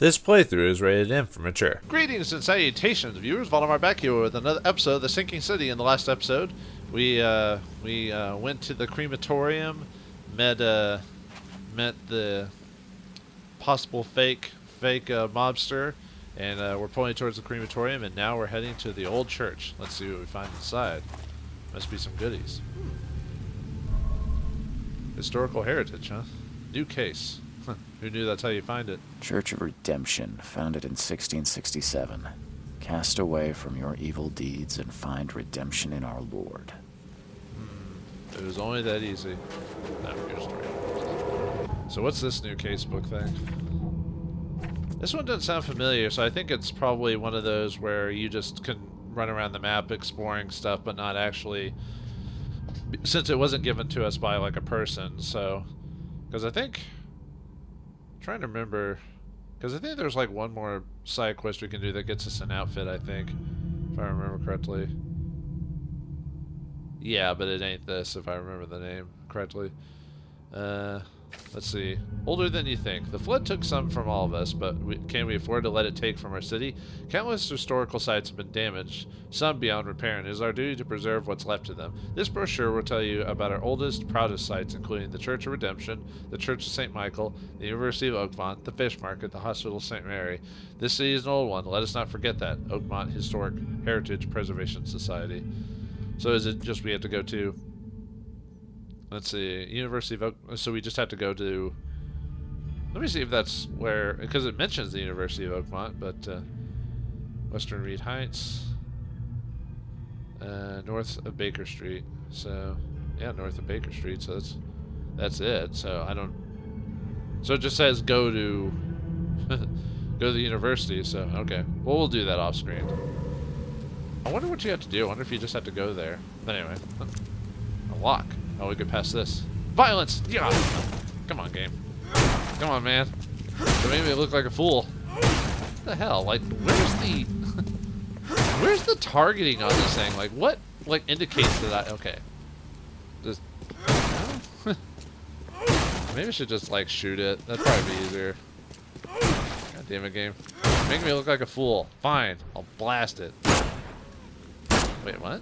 This playthrough is rated M for mature. Greetings and salutations, viewers. Vauldemare back here with another episode of The Sinking City. In the last episode, we went to the crematorium, met the possible fake mobster, and we're pulling towards the crematorium, and now we're heading to the old church. Let's see what we find inside. Must be some goodies. Historical heritage, huh? New case. Who knew that's how you find it? Church of Redemption, founded in 1667. Cast away from your evil deeds and find redemption in our Lord. It was only that easy. No, here's the story. So what's this new casebook thing? This one doesn't sound familiar, so I think it's probably one of those where you just can run around the map exploring stuff, but not actually... Since it wasn't given to us by, like, a person, so... Because I think... trying to remember, because I think there's like one more side quest we can do that gets us an outfit, I think, if I remember correctly. Yeah, but it ain't this, if I remember the name correctly. Let's see. Older than you think. The flood took some from all of us, but can we afford to let it take from our city? Countless historical sites have been damaged, some beyond repair, and it is our duty to preserve what's left of them. This brochure will tell you about our oldest, proudest sites, including the Church of Redemption, the Church of St. Michael, the University of Oakmont, the Fish Market, the Hospital of St. Mary. This city is an old one. Let us not forget that. Oakmont Historic Heritage Preservation Society. So is it just we have to go to... Let's see, University of Oak. So we just have to go to... Let me see if that's where... Because it mentions the University of Oakmont, but... Western Reed Heights. North of Baker Street. So, yeah, north of Baker Street. So that's it. So I don't... So it just says go to... go to the university, so, okay. Well, we'll do that off screen. I wonder what you have to do. I wonder if you just have to go there. But anyway. A lock. Oh, we could pass this. Violence! Yeah! Come on, game. Come on, man. It made me look like a fool. What the hell? Like, where's the... where's the targeting on this thing? Like, what, like, indicates that I... Okay. Just... Maybe I should just, like, shoot it. That'd probably be easier. God damn it, game. Make me look like a fool. Fine. I'll blast it. Wait, what?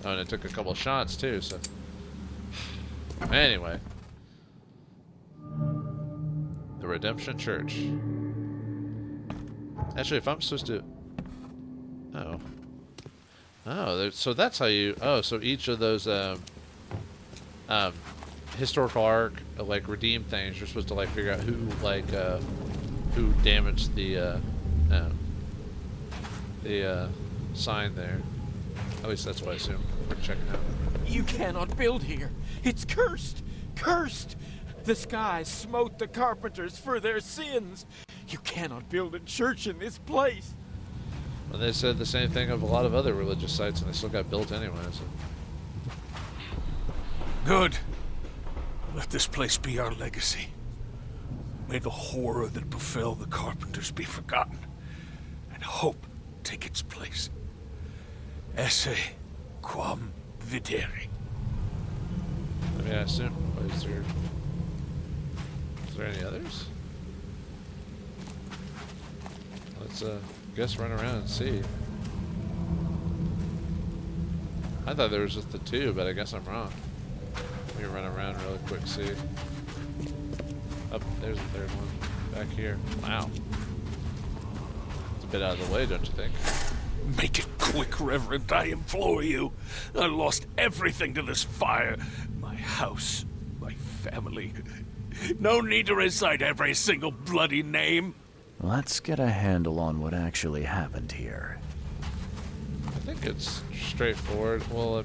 Oh, and it took a couple shots, too, so... Anyway. The Redemption Church. Actually, if I'm supposed to... Oh. Oh, so that's how you... Oh, so each of those, historical arc, like, redeem things, you're supposed to, like, figure out who, like, who damaged the sign there. At least that's what I assume. We're checking out. You cannot build here. It's cursed! Cursed! The skies smote the carpenters for their sins. You cannot build a church in this place. Well, they said the same thing of a lot of other religious sites, and they still got built anyway. So. Good. Let this place be our legacy. May the horror that befell the carpenters be forgotten, and hope take its place. Esse quam videre. I mean, I assume. Is there any others? Let's guess run around and see. I thought there was just the two, but I guess I'm wrong. Let me run around really quick, see. Oh, there's the third one. Back here. Wow. It's a bit out of the way, don't you think? Make it quick, Reverend, I implore you. I lost everything to this fire. My house, my family. No need to recite every single bloody name. Let's get a handle on what actually happened here. I think it's straightforward. Well,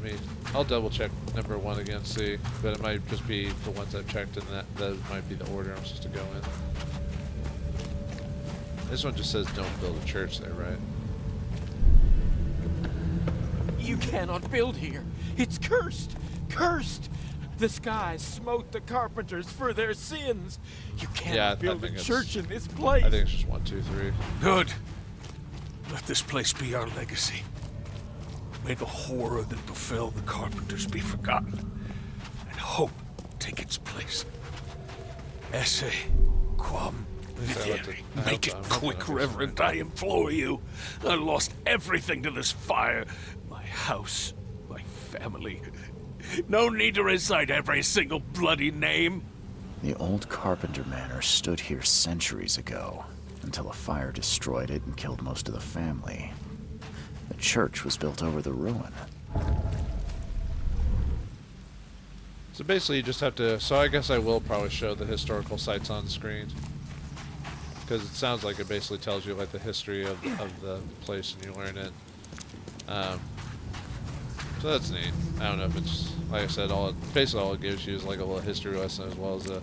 I'll double check number one again, see. But it might just be the ones I've checked, and that might be the order I'm supposed to go in. This one just says don't build a church there, right? You cannot build here. It's cursed! Cursed! The skies smote the carpenters for their sins. You cannot build a church in this place. I think it's just 1, 2, 3. Good. Let this place be our legacy. May the horror that befell the carpenters be forgotten, and hope take its place. Esse quam Make it quick, Reverend, I implore you. I lost everything to this fire. My house, my family. No need to recite every single bloody name. The old Carpenter Manor stood here centuries ago, until a fire destroyed it and killed most of the family. The church was built over the ruin. So basically you just have to... So I guess I will probably show the historical sites on screen. Because it sounds like it basically tells you like the history of the place and you learn it. So that's neat. I don't know if it's... Like I said, basically all it gives you is like a little history lesson as well as a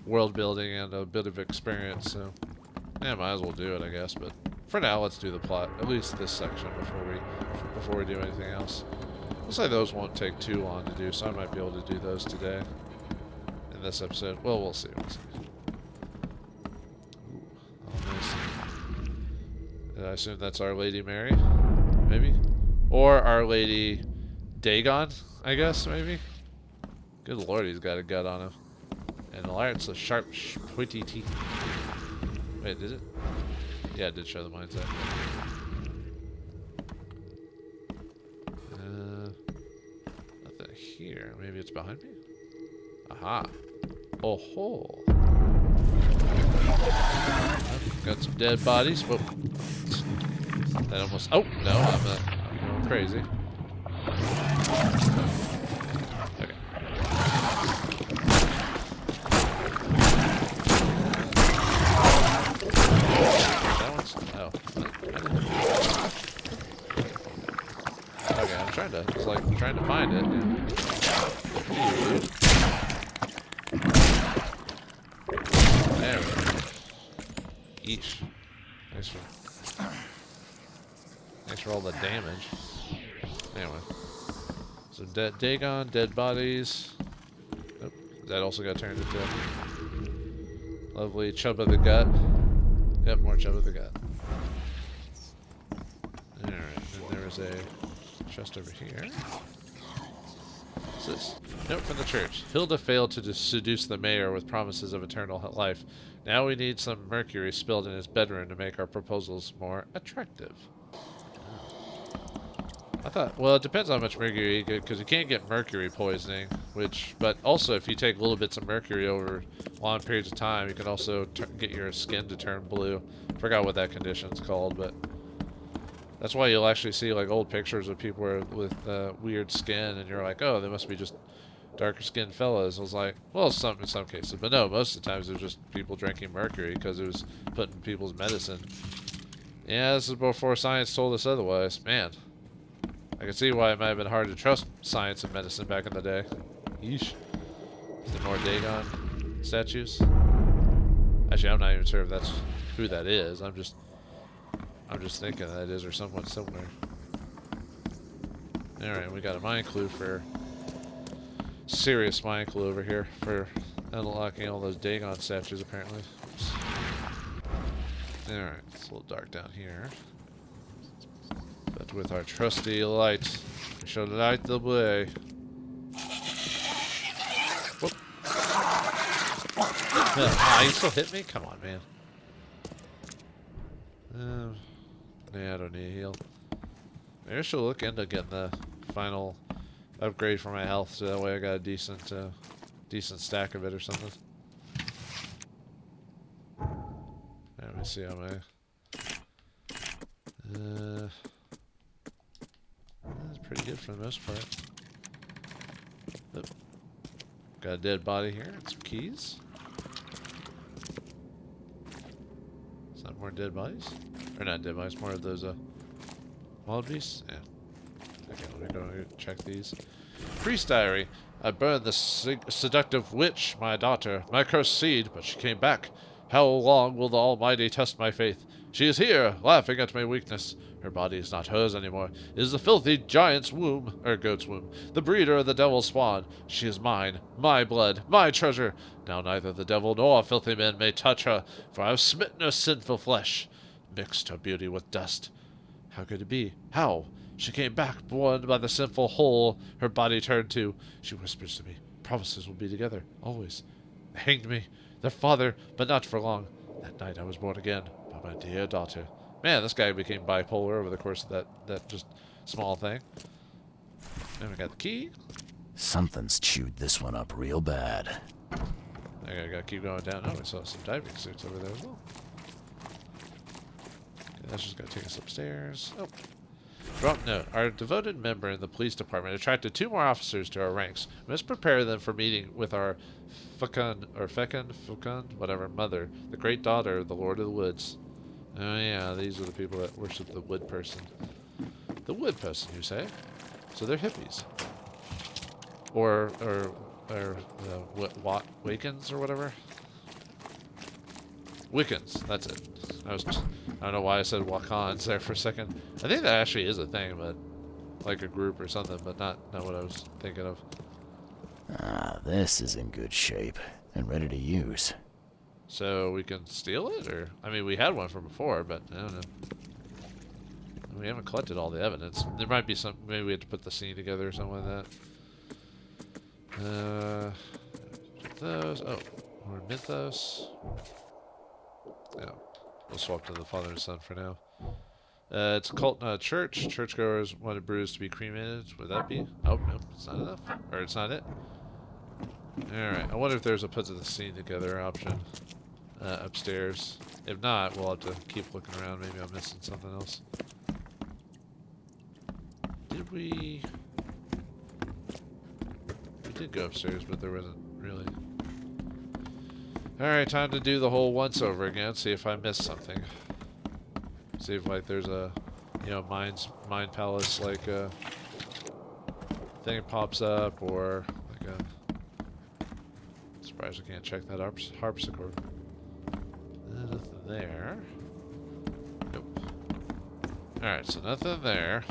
world building and a bit of experience. So yeah, might as well do it, I guess. But for now, let's do the plot. At least this section before we do anything else. Looks like those won't take too long to do, so I might be able to do those today. In this episode. Well, we'll see. We'll see. Ooh, oh, nice. I assume that's Our Lady Mary? Maybe? Or Our Lady Dagon, I guess, maybe? Good lord, he's got a gut on him. And the lance of sharp, pointy teeth. Wait, did it? Yeah, it did show the mindset. Nothing here. Maybe it's behind me? Aha. Oh ho. Got some dead bodies. Whoa. That almost... Oh, no, I'm going crazy. Okay. That one's... Oh. Okay, I'm trying to... It's like trying to find it. There we go. Eesh. Thanks for all the damage. Anyway. So Dagon, dead bodies. Oh, that also got turned into lovely chub of the gut. Yep, more chub of the gut. Alright, and there is a chest over here. What's this? Note from the church. Hilda failed to seduce the mayor with promises of eternal life. Now we need some mercury spilled in his bedroom to make our proposals more attractive. I thought, well, it depends on how much mercury you get, because you can't get mercury poisoning, but also if you take little bits of mercury over long periods of time, you can also get your skin to turn blue. Forgot what that condition's called, but that's why you'll actually see like old pictures of people with weird skin, and you're like, oh, they must be just darker skinned fellas. I was like, well, in some cases, but no, most of the times it was just people drinking mercury because it was put in people's medicine. Yeah, this is before science told us otherwise. Man, I can see why it might have been hard to trust science and medicine back in the day. Yeesh. Is there more Dagon statues? Actually, I'm not even sure if that's who that is. I'm just thinking that is or someone similar. Alright, we got a mine clue for... Serious mine clue over here for unlocking all those Dagon statues, apparently. Alright, it's a little dark down here. But with our trusty light, we shall light the way. Whoop. Ah, you still hit me? Come on, man. Nah, I don't need a heal. Maybe I should look into getting the final upgrade for my health, so that way I got a decent stack of it or something. Let me see how my... that's pretty good for the most part. Oh. Got a dead body here and some keys. Is that more dead bodies? Or not dead bodies, more of those wild beasts? Yeah. Okay, let me go check these. Priest diary. I burned the seductive witch, my daughter, my cursed seed, but she came back. How long will the Almighty test my faith? She is here, laughing at my weakness. Her body is not hers anymore. It is the filthy giant's womb, or goat's womb, the breeder of the devil's spawn. She is mine, my blood, my treasure. Now neither the devil nor filthy men may touch her, for I have smitten her sinful flesh, mixed her beauty with dust. How could it be? How? She came back, born by the sinful hole her body turned to. She whispers to me, promises we'll be together, always. They hanged me, their father, but not for long. That night I was born again by my dear daughter. Man, this guy became bipolar over the course of that just small thing. And we got the key. Something's chewed this one up real bad. I gotta keep going down. Oh, we saw some diving suits over there as well. Okay, that's just gonna take us upstairs. Oh. Drop note. Our devoted member in the police department attracted 2 more officers to our ranks. We must prepare them for meeting with our fecund, whatever, mother, the great daughter of the Lord of the Woods. Oh yeah, these are the people that worship the wood person. The wood person, you say? So they're hippies. Or Wiccans or whatever? Wiccans, that's it. I don't know why I said Wakans there for a second. I think that actually is a thing, but like a group or something, but not what I was thinking of. Ah, this is in good shape and ready to use. So we can steal it, or I mean, we had one from before, but I don't know. We haven't collected all the evidence. There might be some. Maybe we had to put the scene together or something like that. Those. Oh, more mythos. Yeah. We'll swap to the father and son for now. It's a cult, not a church. Churchgoers wanted Brutus to be cremated. Would that be? Oh, no. It's not enough. Or it's not it. Alright. I wonder if there's a put the scene together option upstairs. If not, we'll have to keep looking around. Maybe I'm missing something else. Did we... We did go upstairs, but there wasn't really... Alright, time to do the whole once over again, see if I missed something. See if, like, there's a, you know, mind palace, like, thing pops up, or, like, I'm surprised I can't check that harpsichord. Nothing there. Nope. Alright, so nothing there.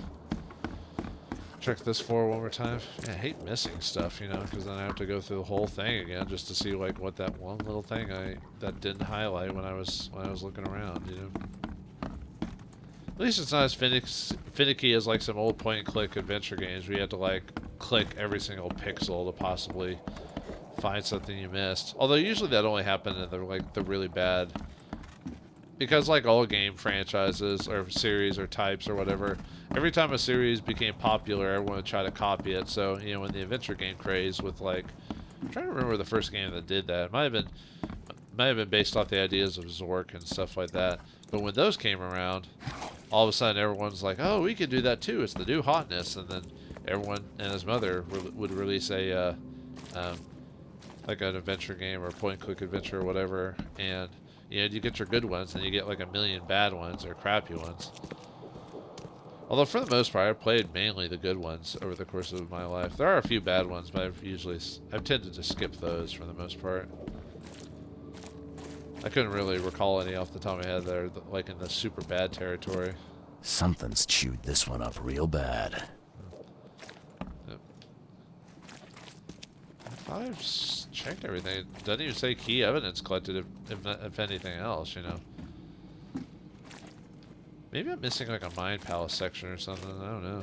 Check this floor one more time. Yeah, I hate missing stuff, you know, because then I have to go through the whole thing again just to see like what that one little thing that didn't highlight when I was looking around, you know. At least it's not as finicky as like some old point-and-click adventure games where you have to like click every single pixel to possibly find something you missed. Although usually that only happened in the really bad. Because like all game franchises or series or types or whatever, every time a series became popular, everyone would try to copy it. So, you know, when the adventure game craze with like, I'm trying to remember the first game that did that. It might have been based off the ideas of Zork and stuff like that. But when those came around, all of a sudden everyone's like, oh, we can do that too. It's the new hotness. And then everyone and his mother would release a like an adventure game or a point-and-click adventure or whatever, and you know, you get your good ones, and you get like a million bad ones or crappy ones. Although for the most part, I've played mainly the good ones over the course of my life. There are a few bad ones, but I've tended to skip those for the most part. I couldn't really recall any off the top of my head that are like in the super bad territory. Something's chewed this one up real bad. Yep. I've checked everything. It doesn't even say key evidence collected, if anything else, you know. Maybe I'm missing like a mind palace section or something. I don't know.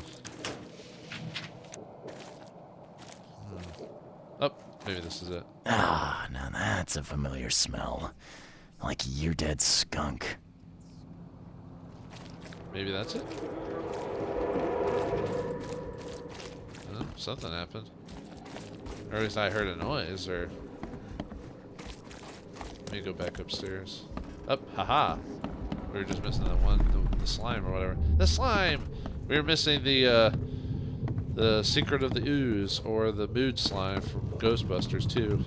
Oh, maybe this is it. Ah, now that's a familiar smell. Like year-dead skunk. Maybe that's it? Oh, something happened. Or at least I heard a noise, or... Let me go back upstairs. Up, haha! We were just missing that one, the slime or whatever. The slime! We were missing the secret of the ooze, or the mood slime from Ghostbusters 2.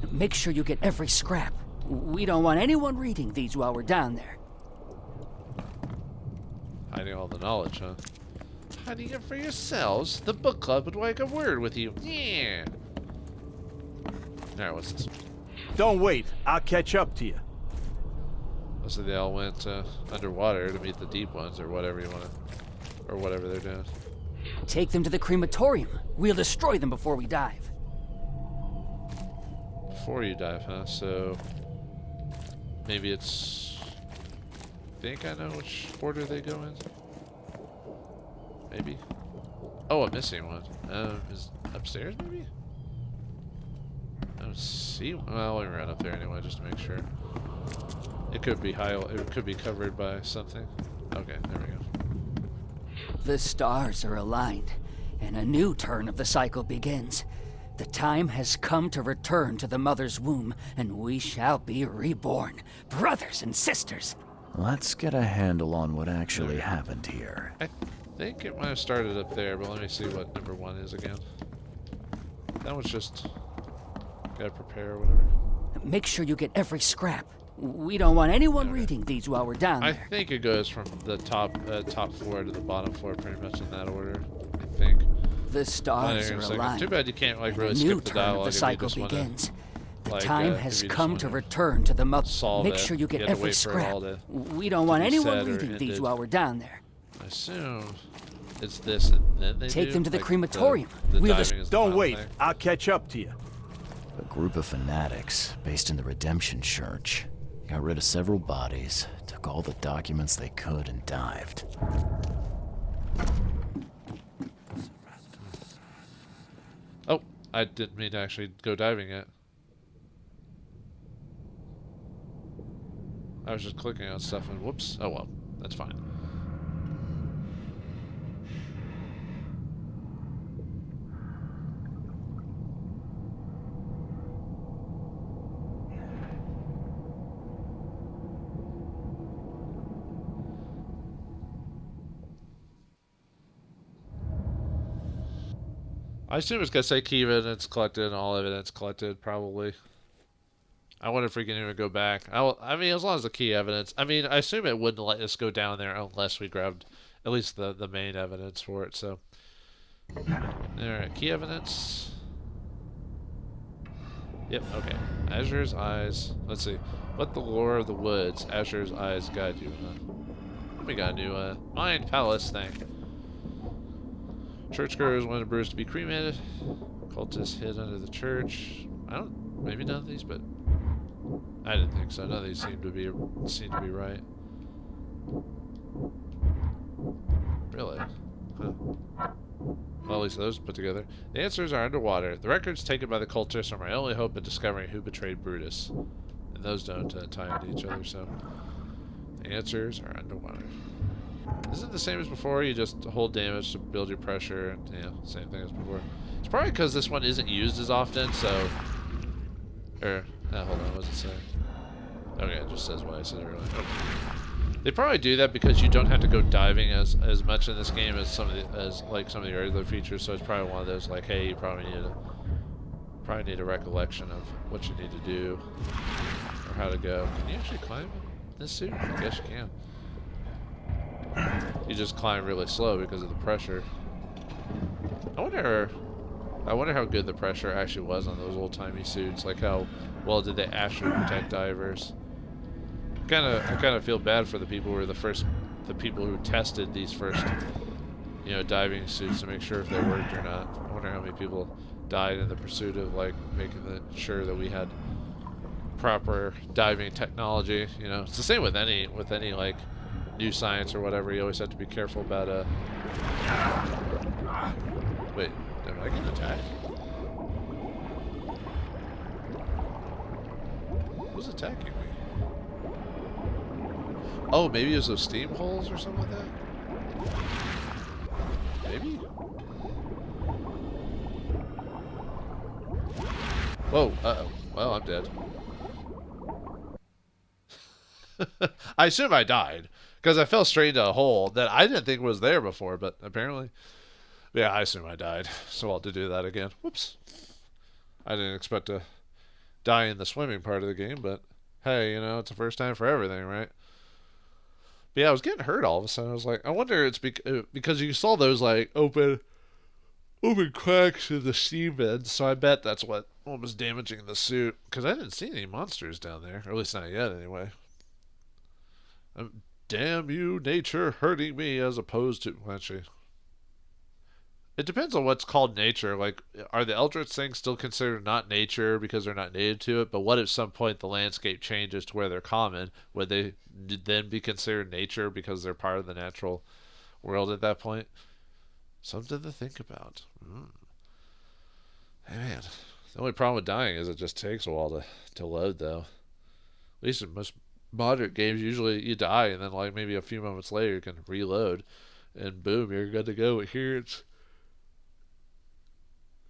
Make sure you get every scrap. We don't want anyone reading these while we're down there. Hiding all the knowledge, huh? Hiding it for yourselves? The book club would like a word with you. Yeah! Alright, what's this? Don't wait. I'll catch up to you. So they all went underwater to meet the deep ones, or whatever you want to, or whatever they're doing. Take them to the crematorium. We'll destroy them before we dive. Before you dive, huh? So maybe it's... I think I know which order they go in. Maybe. Oh, I'm missing one. Is upstairs maybe? I don't see one. Well, we ran up there anyway just to make sure. It could be it could be covered by something. Okay, there we go. The stars are aligned, and a new turn of the cycle begins. The time has come to return to the mother's womb, and we shall be reborn, brothers and sisters. Let's get a handle on what actually happened here. I think it might have started up there, but let me see what number 1 is again. That was just... Gotta prepare or whatever. Make sure you get every scrap. We don't want anyone reading these while we're down there. I think it goes from the top floor to the bottom floor, pretty much in that order. I think. The stars are aligned. Too bad you can't like really a skip new the turn dialogue of the cycle if you just begins. The like, time has come to return to the mother. Make sure you get every scrap. We don't want anyone reading these while we're down there. I assume it's this, and then they take them to the like, crematorium. Don't wait. I'll catch up to you. A group of fanatics based in the Redemption Church got rid of several bodies, took all the documents they could, and dived. Oh, I didn't mean to actually go diving yet. I was just clicking on stuff and whoops. Oh well, that's fine. I assume it's gonna say key evidence collected and all evidence collected, probably. I wonder if we can even go back. I mean, as long as the key evidence. I mean, I assume it wouldn't let us go down there unless we grabbed at least the main evidence for it. So, alright, key evidence. Yep, okay. Azure's eyes. Let's see. Let the lore of the woods. Azure's eyes guide you. We got a new mind palace thing. Churchgoers wanted Brutus to be cremated. Cultists hid under the church. Maybe none of these, but I didn't think so. None of these seem to be right. Really? Huh. Well, at least those put together. The answers are underwater. The records taken by the cultists are my only hope in discovering who betrayed Brutus. And those don't tie into each other, so the answers are underwater. Isn't it the same as before? You just hold damage to build your pressure, and yeah, same thing as before. It's probably because this one isn't used as often, so... hold on, what does it say? Okay, it just says what I said earlier. Okay. They probably do that because you don't have to go diving as much in this game as some of the earlier features, so it's probably one of those like, hey, you probably need a recollection of what you need to do, or how to go. Can you actually climb in this suit? I guess you can. You just climb really slow because of the pressure. I wonder how good the pressure actually was on those old-timey suits. Like how well did they actually protect divers? I kind of feel bad for the people who were the people who tested these first, diving suits to make sure if they worked or not. I wonder how many people died in the pursuit of like making sure that we had proper diving technology. It's the same with any like new science or whatever. You always have to be careful about wait, did I get attacked? Who's attacking me? Oh, maybe it was those steam holes or something like that? Maybe? Whoa, uh-oh. Well, I'm dead. I assume I died. Because I fell straight into a hole that I didn't think was there before, but apparently... Yeah, I assume I died. So I'll have to do that again. Whoops. I didn't expect to die in the swimming part of the game, but hey, it's the first time for everything, right? But yeah, I was getting hurt all of a sudden. I was like, I wonder it's because you saw those like open cracks in the steam vents, so I bet that's what was damaging the suit. Because I didn't see any monsters down there, or at least not yet anyway. Damn you, nature hurting me, as opposed to... Actually, it depends on what's called nature. Like, are the Eldritch things still considered not nature because they're not native to it? But what if some point the landscape changes to where they're common? Would they then be considered nature because they're part of the natural world at that point? Something to think about. Hey, man. The only problem with dying is it just takes a while to load, though. At least in moderate games, usually you die, and then like maybe a few moments later you can reload, and boom, you're good to go. Here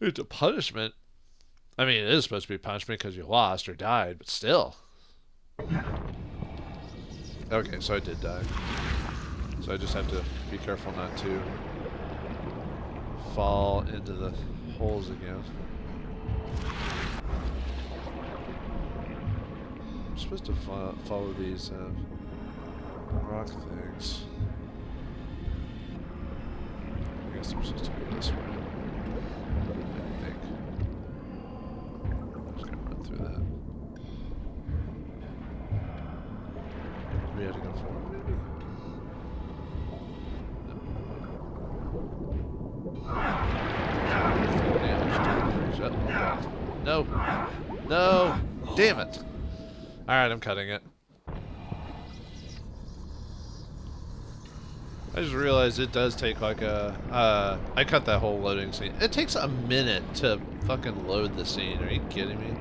it's a punishment. I mean, it is supposed to be punishment because you lost or died, but still. Okay, so I did die. So I just have to be careful not to fall into the holes again. I'm supposed to follow these rock things. I guess I'm supposed to go this way. I think. I'm just gonna run through that. We had to go forward, maybe? No. No. Damn it. Alright, I'm cutting it. I just realized it does take like a... I cut that whole loading scene. It takes a minute to fucking load the scene. Are you kidding me?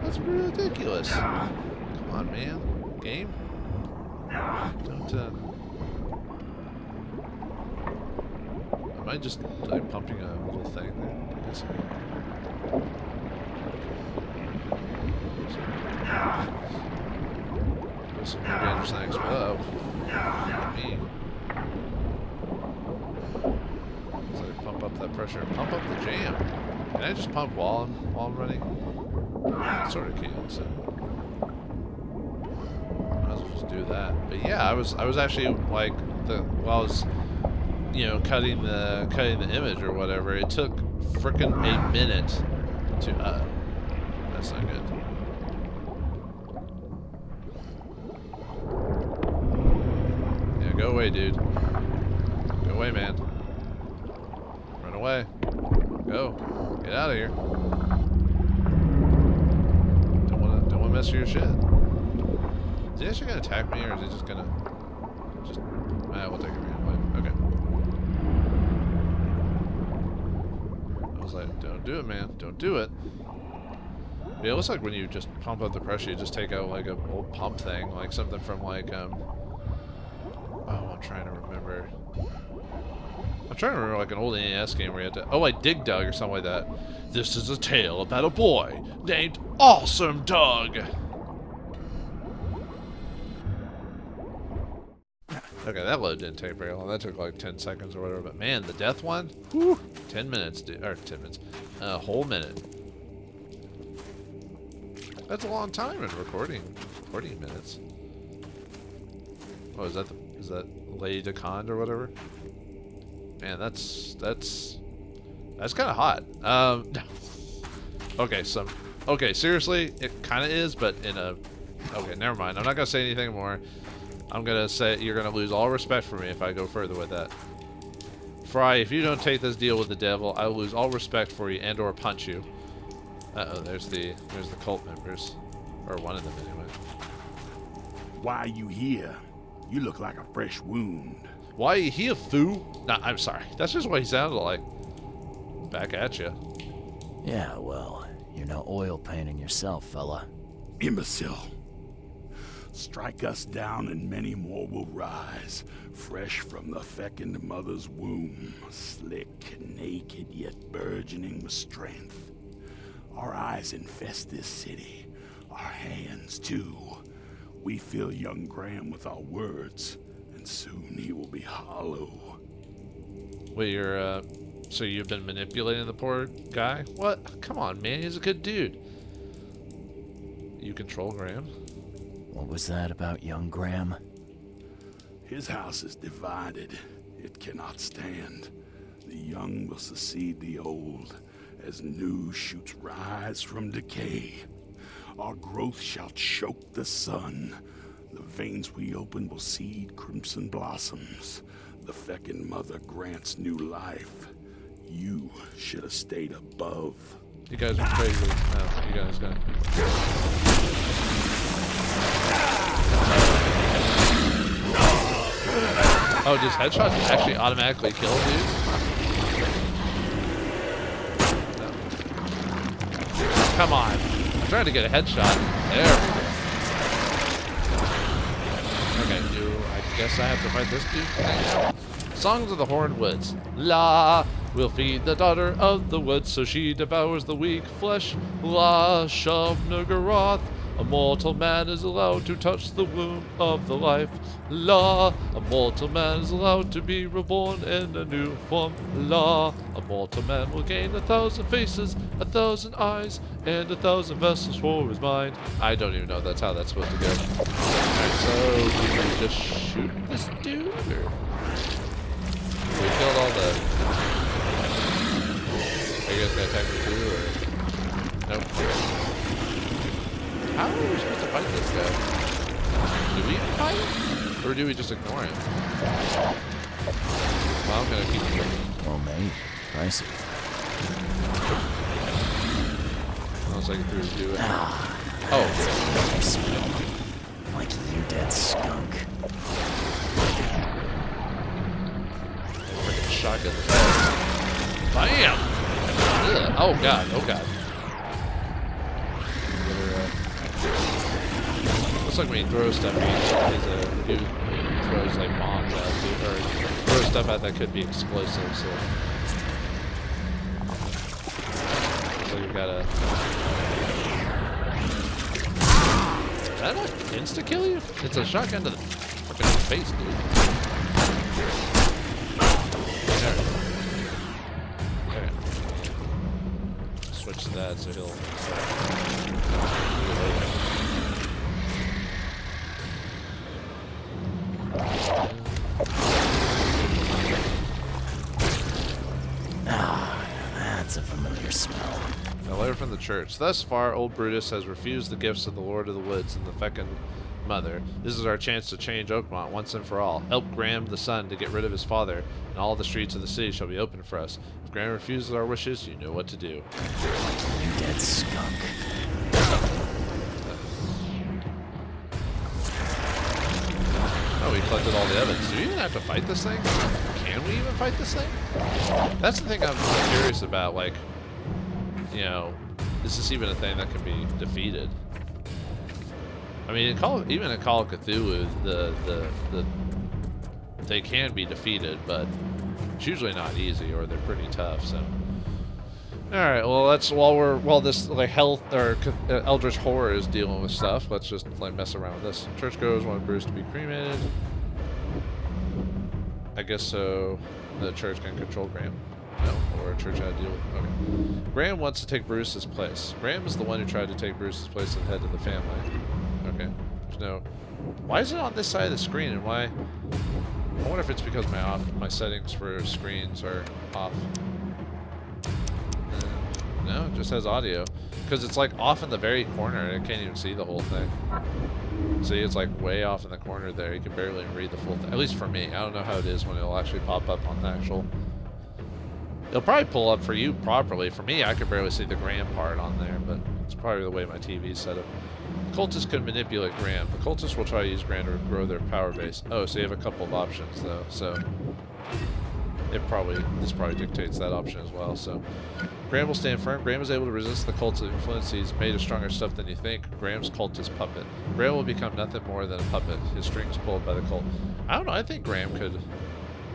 That's ridiculous. Come on, man. Game? Don't, Am I just like pumping a little thing there? I guess there's some more dangerous things. Whoa. Me. So I pump up that pressure and pump up the jam. Can I just pump while I'm running? I sort of can, so might as well just do that. But yeah, I was actually like while I was, you know, cutting the image or whatever, it took frickin' a minute to that's not good. Yeah, go away, dude. Go away, man. Run away. Go. Get out of here. Don't wanna mess with your shit. Is he actually gonna attack me, or is he just gonna we'll take it away. Okay. I was like, don't do it, man. Don't do it. Yeah, it looks like when you just pump up the pressure, you just take out like an old pump thing, like something from like oh, I'm trying to remember. I'm trying to remember like an old NES game where you had to, like Dig Dug or something like that. This is a tale about a boy named Awesome Doug. Okay, that load didn't take very long. That took like 10 seconds or whatever. But man, the death one, whew, 10 minutes, dude. Or 10 minutes, a whole minute. That's a long time in recording minutes. Oh, is that Lady Decond or whatever? Man, that's kind of hot. Okay, seriously, it kind of is, but in a... Okay, never mind. I'm not gonna say anything more. I'm gonna say you're gonna lose all respect for me if I go further with that. Fry, if you don't take this deal with the devil, I will lose all respect for you and/or punch you. Uh-oh, there's the cult members, or one of them anyway. Why are you here? You look like a fresh wound. Why are you here, fool? Nah, I'm sorry. That's just what he sounded like. Back at you. Yeah, well, you're no oil painting yourself, fella. Imbecile. Strike us down and many more will rise, fresh from the fecund mother's womb, slick, naked, yet burgeoning with strength. Our eyes infest this city, our hands too. We fill young Graham with our words, and soon he will be hollow. Wait, so you've been manipulating the poor guy? What? Come on, man, he's a good dude. You control Graham? What was that about young Graham? His house is divided. It cannot stand. The young will succeed the old, as new shoots rise from decay. Our growth shall choke the sun. The veins we open will seed crimson blossoms. The fecund mother grants new life. You should have stayed above. You guys are crazy. No, you guys got Oh, does headshots actually automatically kill dudes? No. Come on. I'm trying to get a headshot. There we go. guess I have to fight this dude now. Songs of the Horned Woods. La, we'll feed the daughter of the woods so she devours the weak flesh. La, Shub-Nuggeroth, a mortal man is allowed to touch the womb of the life. La, a mortal man is allowed to be reborn in a new form. La, a mortal man will gain 1,000 faces, 1,000 eyes, and 1,000 vessels for his mind. I don't even know that's how that's supposed to go. Alright, so do we just shoot this dude, or... We killed all the... Are you guys gonna attack me too, or... Nope. How are we supposed to fight this guy? Do we fight him? Or do we just ignore him? Well, I'm gonna keep looking. Well made. Pricey. Unless I can do it. Oh. I smell like you dead skunk. Freaking shotgun. Bam! Ugh. Oh god, oh god. Looks like when he throws stuff, he's a dude who throws like bombs at you, or throws stuff out that could be explosive, so. So you've gotta. Did that like insta kill you? It's a shotgun to the fucking face, dude. Okay. Switch to that so he'll. That's a familiar smell. A letter from the church. Thus far, old Brutus has refused the gifts of the Lord of the Woods and the fecund mother. This is our chance to change Oakmont once and for all. Help Graham the son to get rid of his father, and all the streets of the city shall be open for us. If Graham refuses our wishes, you know what to do. You dead skunk. Oh, we collected all the evidence. Do we even have to fight this thing? Can we even fight this thing? That's the thing I'm curious about, like, you know, is this even a thing that can be defeated? I mean, even in Call of Cthulhu, they can be defeated, but it's usually not easy, or they're pretty tough, so. Alright, well, let's, while this, like, health, or Eldritch Horror is dealing with stuff, let's just, like, mess around with this. Churchgoers want Bruce to be cremated. I guess so. The church can control Graham. No, or a church had to deal with. Okay. Graham wants to take Bruce's place. Graham is the one who tried to take Bruce's place as head of the family. Okay. There's no. Why is it on this side of the screen? And why? I wonder if it's because my settings for screens are off. No, it just has audio. Because it's like off in the very corner. I can't even see the whole thing. See, it's like way off in the corner there. You can barely read the full thing. At least for me. I don't know how it is when it'll actually pop up on the actual. It'll probably pull up for you properly. For me, I can barely see the Graham part on there, but it's probably the way my TV's set up. The cultists could manipulate Graham. The cultists will try to use Graham to grow their power base. Oh, so you have a couple of options though. So this probably dictates that option as well. So Graham will stand firm. Graham is able to resist the cult's influence. He's made of stronger stuff than you think. Graham's cult is puppet. Graham will become nothing more than a puppet. His strings pulled by the cult. I don't know. I think Graham could,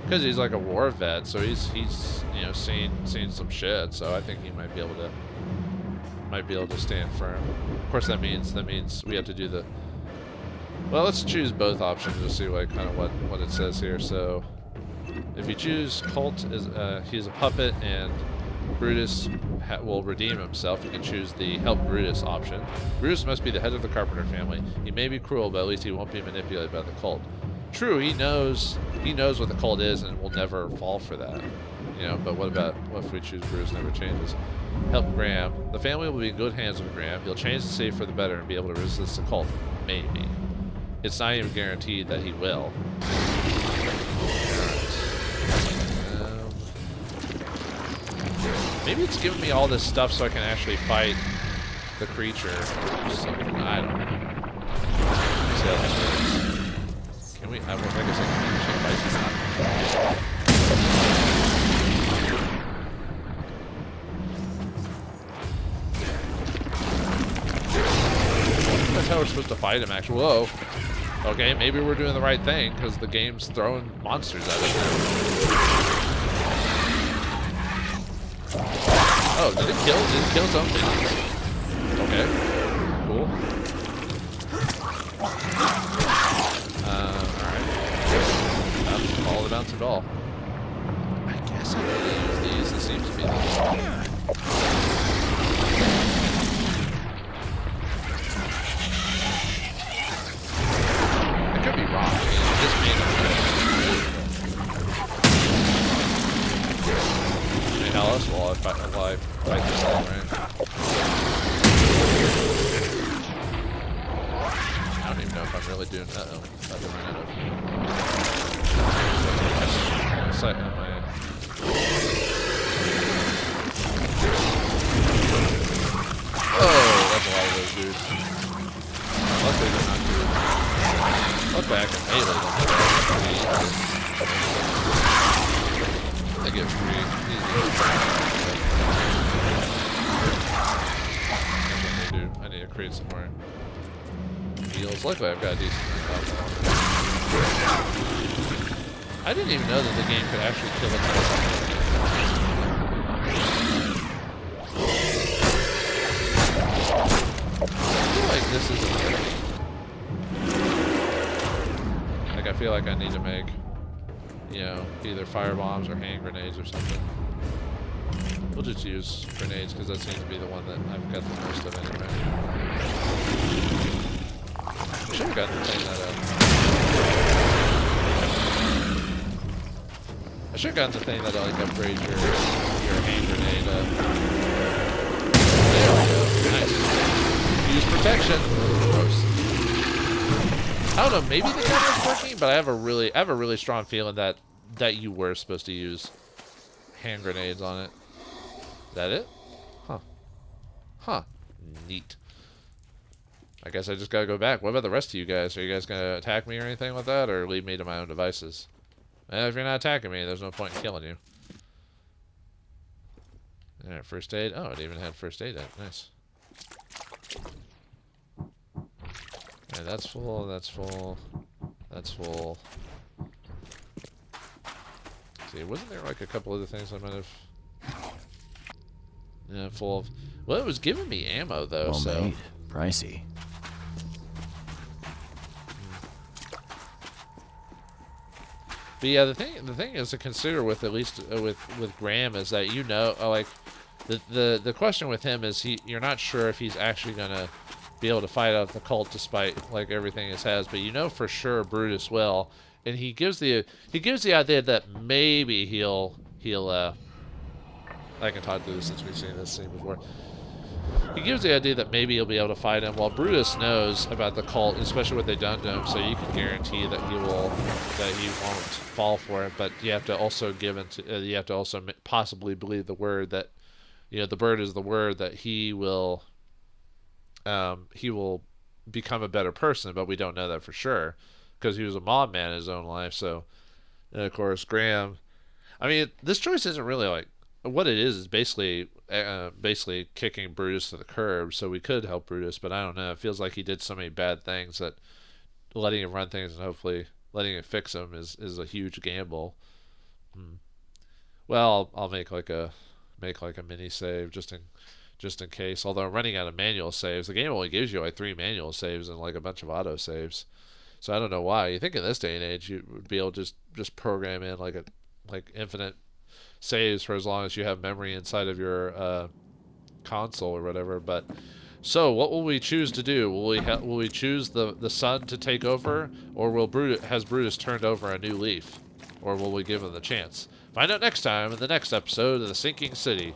because he's like a war vet, so he's you know seen some shit. So I think he might be able to stand firm. Of course, that means we have to do the. Well, let's choose both options to see what it says here. So if you choose cult, he's a puppet and Brutus will redeem himself. You can choose the help Brutus option. Brutus must be the head of the Carpenter family. He may be cruel, but at least he won't be manipulated by the cult. True, he knows what the cult is and will never fall for that. You know, but what if we choose Brutus never changes? Help Graham. The family will be in good hands with Graham. He'll change the city for the better and be able to resist the cult. Maybe. It's not even guaranteed that he will. Maybe it's giving me all this stuff so I can actually fight the creature or something. I don't know. Let's see how this works. Can we? I guess I can actually fight this now. That's how we're supposed to fight him, actually. Whoa. Okay, maybe we're doing the right thing because the game's throwing monsters at us now. Oh, did it kill its own minions? Okay, cool. Alright. Follow the bouncing ball. I guess I need to use these. It seems to be the I could be wrong. I mean, this may not be. Hey, how else will I fight this thing, right? I don't even know if I'm really doing that. I'm running out of sight on my end. Oh, that's a lot of those dudes. Luckily they're not too. Luckily I can melee them. They get free. I need to create some more heals. Luckily I've got a decent amount of I didn't even know that the game could actually kill a ton of I feel like this isn't like I feel like I need to make, you know, either fire bombs or hand grenades or something. We'll just use grenades because that seems to be the one that I've got the most of anyway. I should have gotten the thing that I should have gotten the thing that like upgrades your hand grenade. There we go. Nice. Use protection. Gross. I don't know. Maybe the camera's working, but I have a really strong feeling that you were supposed to use hand grenades on it. Is that it? Huh. Huh. Neat. I guess I just gotta go back. What about the rest of you guys? Are you guys gonna attack me or anything with that, or leave me to my own devices? If you're not attacking me, there's no point in killing you. Alright, first aid. Oh, it even had first aid in it. Nice. Okay, that's full, that's full, that's full. Let's see, wasn't there like a couple other things I might have... Yeah, full of... Well, it was giving me ammo, though, well so... made. Pricey. But yeah, the thing is to consider with at least with Graham is that you know like the question with him is you're not sure if he's actually gonna be able to fight out the cult despite like everything he has, but you know for sure Brutus will, and he gives the idea that maybe he'll I can talk through this since we've seen this scene before. He gives the idea that maybe he'll be able to fight him, while Brutus knows about the cult, especially what they've done to him. So you can guarantee that he won't fall for it. But you have to also you have to also possibly believe the word that, you know, the bird is the word that he will become a better person. But we don't know that for sure because he was a mob man in his own life. So, and of course, Graham. I mean, this choice isn't really like. What it is basically kicking Brutus to the curb, so we could help Brutus, but I don't know. It feels like he did so many bad things that letting him run things and hopefully letting it fix him is a huge gamble. Well, I'll make like a mini save just in case. Although I'm running out of manual saves. The game only gives you like 3 manual saves and like a bunch of auto saves. So I don't know why. You think in this day and age you would be able to just program in like infinite saves for as long as you have memory inside of your console or whatever. But so what will we choose to do? Will we choose the son to take over, or has Brutus turned over a new leaf, or will we give him the chance? Find out next time in the next episode of The Sinking City.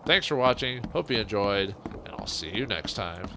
Thanks for watching, hope you enjoyed, and I'll see you next time.